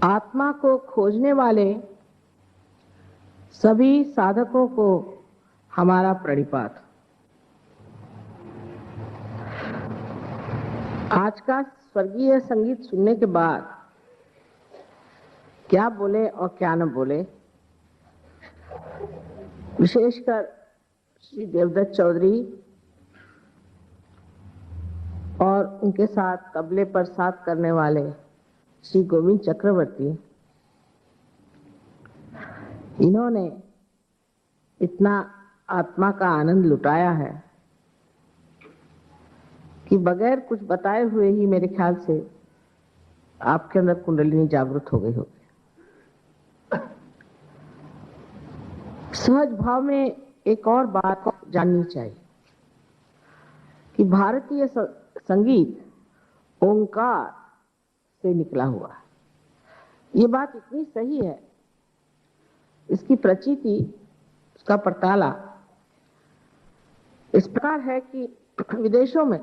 आत्मा को खोजने वाले सभी साधकों को हमारा प्रणिपात। आज का स्वर्गीय संगीत सुनने के बाद क्या बोले और क्या न बोले, विशेषकर श्री देवदत्त चौधरी और उनके साथ तबले पर साथ करने वाले श्री गोविंद चक्रवर्ती, इन्होंने इतना आत्मा का आनंद लुटाया है कि बगैर कुछ बताए हुए ही मेरे ख्याल से आपके अंदर कुंडलिनी जागृत हो गई होगी। सहज भाव में एक और बात जाननी चाहिए कि भारतीय संगीत ओंकार से निकला हुआ है। ये बात इतनी सही है, इसकी प्रचिति, उसका परताला इस प्रकार है कि विदेशों में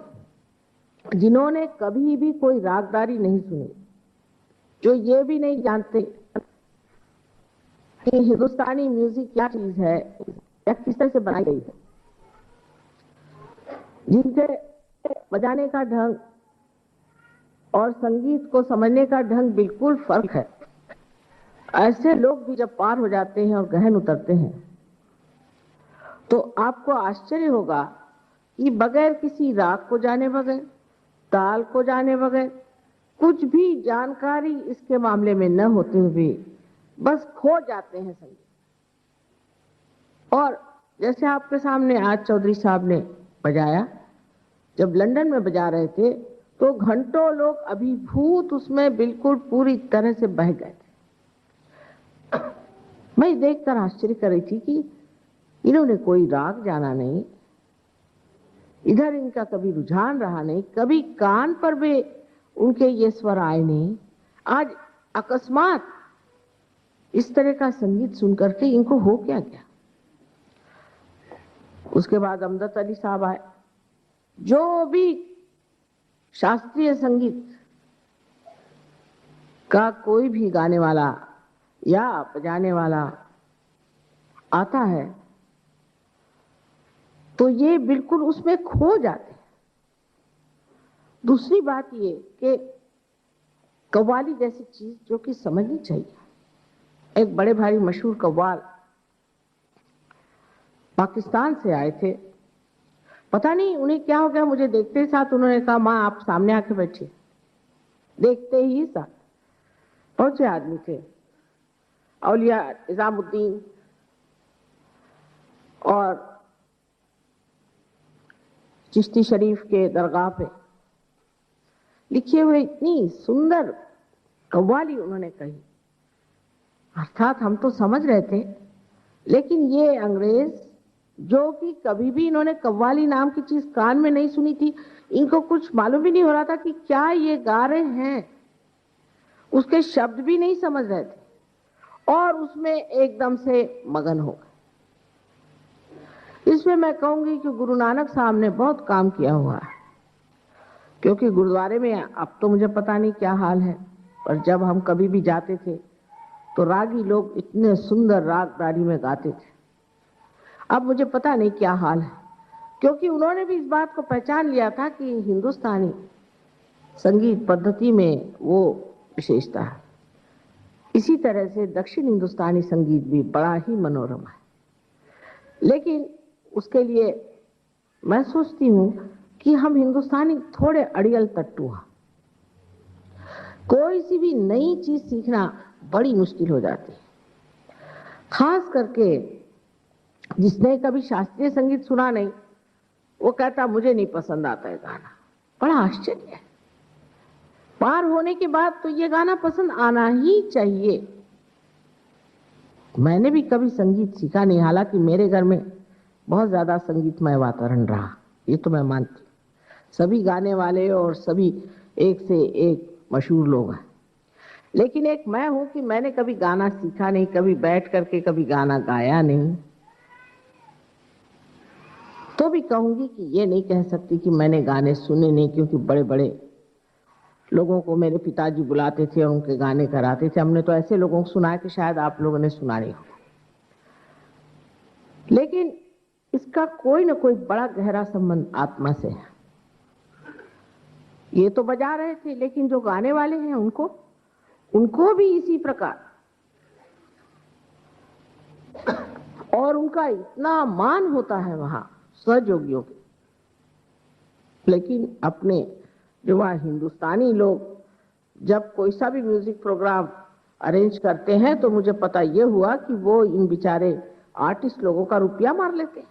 जिन्होंने कभी भी कोई रागदारी नहीं सुनी, जो ये भी नहीं जानते कि हिंदुस्तानी म्यूजिक क्या चीज है या किस तरह से बनाई गई है, जिनके बजाने का ढंग और संगीत को समझने का ढंग बिल्कुल फर्क है, ऐसे लोग भी जब पार हो जाते हैं और गहन उतरते हैं तो आपको आश्चर्य होगा कि बगैर किसी राग को जाने, बगैर ताल को जाने, बगैर कुछ भी जानकारी इसके मामले में न होते हुए बस खो जाते हैं संगीत। और जैसे आपके सामने आज चौधरी साहब ने बजाया, जब लंदन में बजा रहे थे तो घंटों लोग अभिभूत उसमें बिल्कुल पूरी तरह से बह गए थे। मैं देखकर आश्चर्य कर रही थी कि इन्होंने कोई राग जाना नहीं, इधर इनका कभी रुझान रहा नहीं, कभी कान पर भी उनके ये स्वर आए नहीं। आज अकस्मात इस तरह का संगीत सुनकर के इनको हो क्या गया। उसके बाद अमजद अली साहब आए, जो भी शास्त्रीय संगीत का कोई भी गाने वाला या बजाने वाला आता है तो ये बिल्कुल उसमें खो जाते हैं। दूसरी बात ये कि कव्वाली जैसी चीज जो कि समझनी चाहिए, एक बड़े भारी मशहूर कव्वाल पाकिस्तान से आए थे, पता नहीं उन्हें क्या हो गया, मुझे देखते ही साथ उन्होंने कहा माँ आप सामने आके बैठिए। देखते ही साथ पहुंचे आदमी थे, औलिया निजामुद्दीन और चिश्ती शरीफ के दरगाह पे लिखे हुए इतनी सुंदर कव्वाली उन्होंने कही। अर्थात हम तो समझ रहे थे, लेकिन ये अंग्रेज जो कि कभी भी इन्होंने कव्वाली नाम की चीज कान में नहीं सुनी थी, इनको कुछ मालूम भी नहीं हो रहा था कि क्या ये गा रहे हैं, उसके शब्द भी नहीं समझ रहे थे और उसमें एकदम से मगन हो गए। इसमें मैं कहूंगी कि गुरु नानक साहब ने बहुत काम किया हुआ है, क्योंकि गुरुद्वारे में अब तो मुझे पता नहीं क्या हाल है, पर जब हम कभी भी जाते थे तो रागी लोग इतने सुंदर रागदारी में गाते थे। अब मुझे पता नहीं क्या हाल है, क्योंकि उन्होंने भी इस बात को पहचान लिया था कि हिंदुस्तानी संगीत पद्धति में वो विशेषता है। इसी तरह से दक्षिण हिंदुस्तानी संगीत भी बड़ा ही मनोरम है, लेकिन उसके लिए मैं सोचती हूँ कि हम हिंदुस्तानी थोड़े अड़ियल तट्टू हैं। कोई सी भी नई चीज सीखना बड़ी मुश्किल हो जाती है, खास करके जिसने कभी शास्त्रीय संगीत सुना नहीं, वो कहता मुझे नहीं पसंद आता है गाना। बड़ा आश्चर्य है, पार होने के बाद तो ये गाना पसंद आना ही चाहिए। मैंने भी कभी संगीत सीखा नहीं, हालांकि मेरे घर में बहुत ज्यादा संगीतमय वातावरण रहा, ये तो मैं मानती हूँ। सभी गाने वाले और सभी एक से एक मशहूर लोग हैं, लेकिन एक मैं हूं कि मैंने कभी गाना सीखा नहीं, कभी बैठ करके कभी गाना गाया नहीं। तो भी कहूंगी कि ये नहीं कह सकती कि मैंने गाने सुने नहीं, क्योंकि बड़े बड़े लोगों को मेरे पिताजी बुलाते थे और उनके गाने कराते थे। हमने तो ऐसे लोगों को सुना है कि शायद आप लोगों ने सुना नहीं हो, लेकिन इसका कोई ना कोई बड़ा गहरा संबंध आत्मा से है। ये तो बजा रहे थे, लेकिन जो गाने वाले हैं उनको भी इसी प्रकार, और उनका इतना मान होता है वहां सहयोगियों के। लेकिन अपने जो वहाँ हिंदुस्तानी लोग जब कोई सा भी म्यूजिक प्रोग्राम अरेंज करते हैं तो मुझे पता ये हुआ कि वो इन बेचारे आर्टिस्ट लोगों का रुपया मार लेते हैं।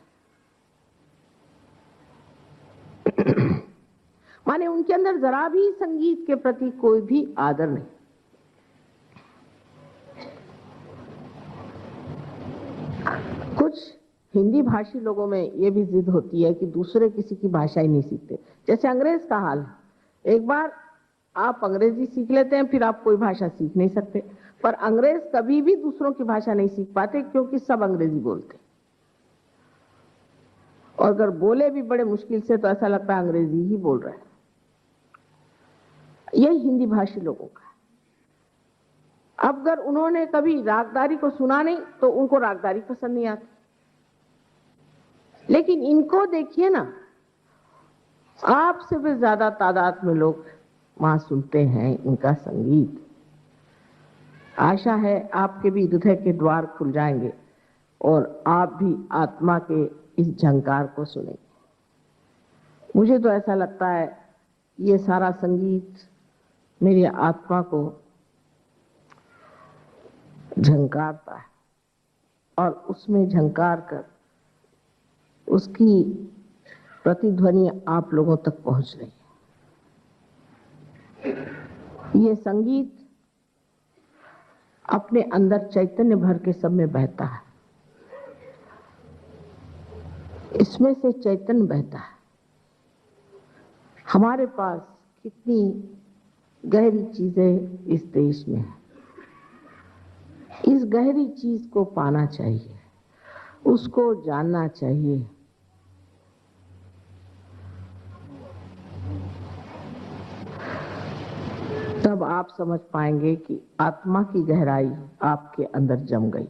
माने उनके अंदर जरा भी संगीत के प्रति कोई भी आदर नहीं। कुछ हिंदी भाषी लोगों में ये भी जिद होती है कि दूसरे किसी की भाषा ही नहीं सीखते, जैसे अंग्रेज का हाल है। एक बार आप अंग्रेजी सीख लेते हैं, फिर आप कोई भाषा सीख नहीं सकते। पर अंग्रेज कभी भी दूसरों की भाषा नहीं सीख पाते, क्योंकि सब अंग्रेजी बोलते, और अगर बोले भी बड़े मुश्किल से तो ऐसा लगता है अंग्रेजी ही बोल रहे हैं। यही हिंदी भाषी लोगों का। अब अगर उन्होंने कभी रागदारी को सुना नहीं तो उनको रागदारी पसंद नहीं आती, लेकिन इनको देखिए ना, आपसे भी ज्यादा तादाद में लोग वहां सुनते हैं इनका संगीत। आशा है आपके भी हृदय के द्वार खुल जाएंगे और आप भी आत्मा के इस झंकार को सुनेंगे। मुझे तो ऐसा लगता है ये सारा संगीत मेरी आत्मा को झंकारता है, और उसमें झंकार कर उसकी प्रतिध्वनि आप लोगों तक पहुंच रही है। ये संगीत अपने अंदर चैतन्य भर के सब में बहता है, इसमें से चैतन्य बहता है। हमारे पास कितनी गहरी चीजें इस देश में है, इस गहरी चीज को पाना चाहिए, उसको जानना चाहिए। तब आप समझ पाएंगे कि आत्मा की गहराई आपके अंदर जम गई।